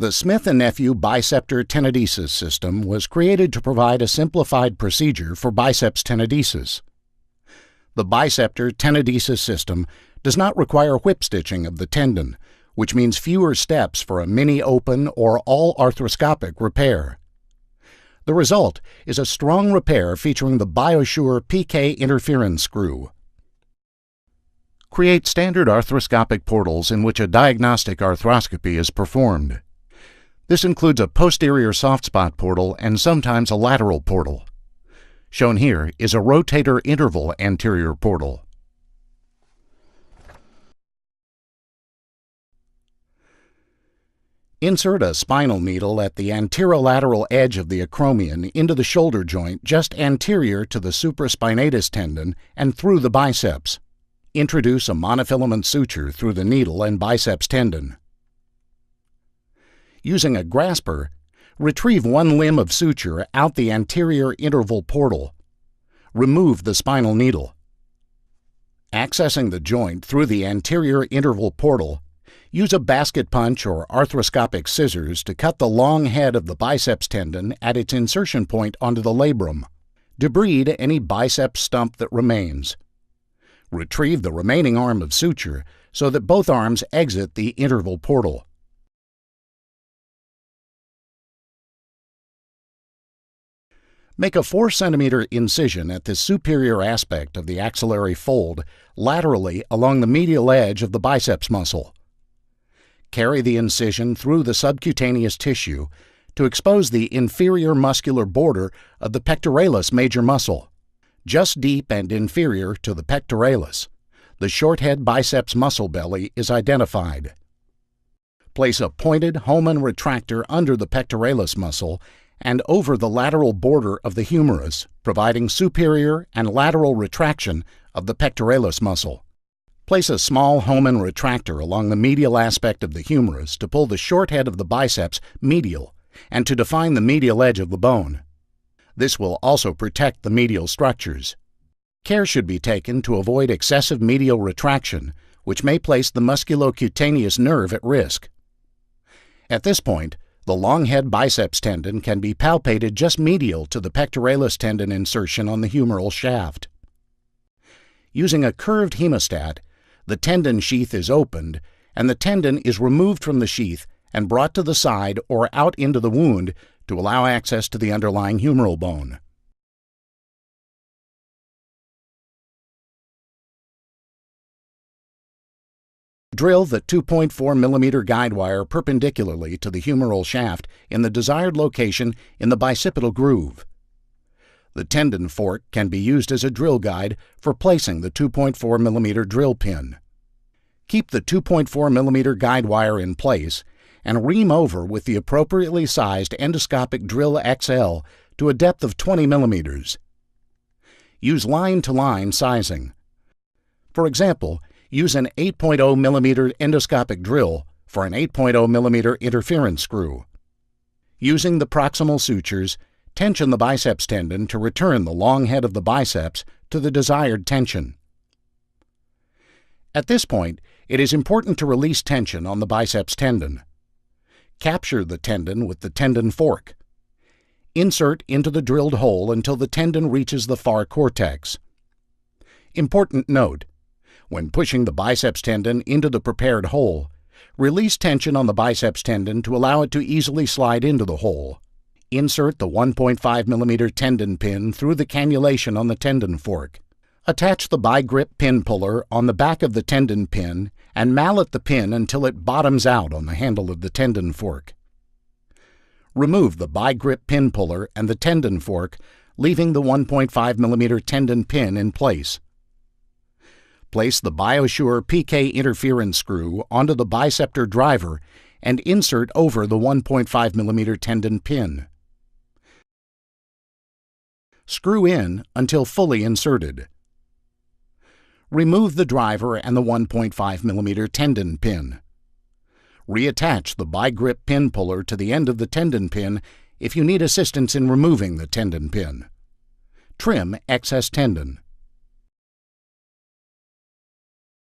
The Smith & Nephew Biceptor tenodesis system was created to provide a simplified procedure for biceps tenodesis. The Biceptor tenodesis system does not require whip stitching of the tendon, which means fewer steps for a mini-open or all-arthroscopic repair. The result is a strong repair featuring the BioSure PK interference screw. Create standard arthroscopic portals in which a diagnostic arthroscopy is performed. This includes a posterior soft spot portal and sometimes a lateral portal. Shown here is a rotator interval anterior portal. Insert a spinal needle at the anterolateral edge of the acromion into the shoulder joint just anterior to the supraspinatus tendon and through the biceps. Introduce a monofilament suture through the needle and biceps tendon. Using a grasper, retrieve one limb of suture out the anterior interval portal. Remove the spinal needle. Accessing the joint through the anterior interval portal, use a basket punch or arthroscopic scissors to cut the long head of the biceps tendon at its insertion point onto the labrum. Debride any biceps stump that remains. Retrieve the remaining arm of suture so that both arms exit the interval portal. Make a 4 cm incision at the superior aspect of the axillary fold laterally along the medial edge of the biceps muscle. Carry the incision through the subcutaneous tissue to expose the inferior muscular border of the pectoralis major muscle. Just deep and inferior to the pectoralis, the short head biceps muscle belly is identified. Place a pointed Hohmann retractor under the pectoralis muscle and over the lateral border of the humerus, providing superior and lateral retraction of the pectoralis muscle. Place a small Hohmann retractor along the medial aspect of the humerus to pull the short head of the biceps medial and to define the medial edge of the bone. This will also protect the medial structures. Care should be taken to avoid excessive medial retraction, which may place the musculocutaneous nerve at risk. At this point, the long head biceps tendon can be palpated just medial to the pectoralis tendon insertion on the humeral shaft. Using a curved hemostat, the tendon sheath is opened, and the tendon is removed from the sheath and brought to the side or out into the wound to allow access to the underlying humeral bone. Drill the 2.4 mm guide wire perpendicularly to the humeral shaft in the desired location in the bicipital groove. The tendon fork can be used as a drill guide for placing the 2.4 mm drill pin. Keep the 2.4 mm guide wire in place and ream over with the appropriately sized endoscopic drill XL to a depth of 20 mm. Use line-to-line sizing. For example, use an 8.0 mm endoscopic drill for an 8.0 mm interference screw. Using the proximal sutures, tension the biceps tendon to return the long head of the biceps to the desired tension. At this point, it is important to release tension on the biceps tendon. Capture the tendon with the tendon fork. Insert into the drilled hole until the tendon reaches the far cortex. Important note: when pushing the biceps tendon into the prepared hole, release tension on the biceps tendon to allow it to easily slide into the hole. Insert the 1.5 mm tendon pin through the cannulation on the tendon fork. Attach the bi-grip pin puller on the back of the tendon pin and mallet the pin until it bottoms out on the handle of the tendon fork. Remove the bi-grip pin puller and the tendon fork, leaving the 1.5 mm tendon pin in place. Place the BioSure PK interference screw onto the Biceptor driver and insert over the 1.5 mm tendon pin. Screw in until fully inserted. Remove the driver and the 1.5 mm tendon pin. Reattach the bi-grip pin puller to the end of the tendon pin if you need assistance in removing the tendon pin. Trim excess tendon.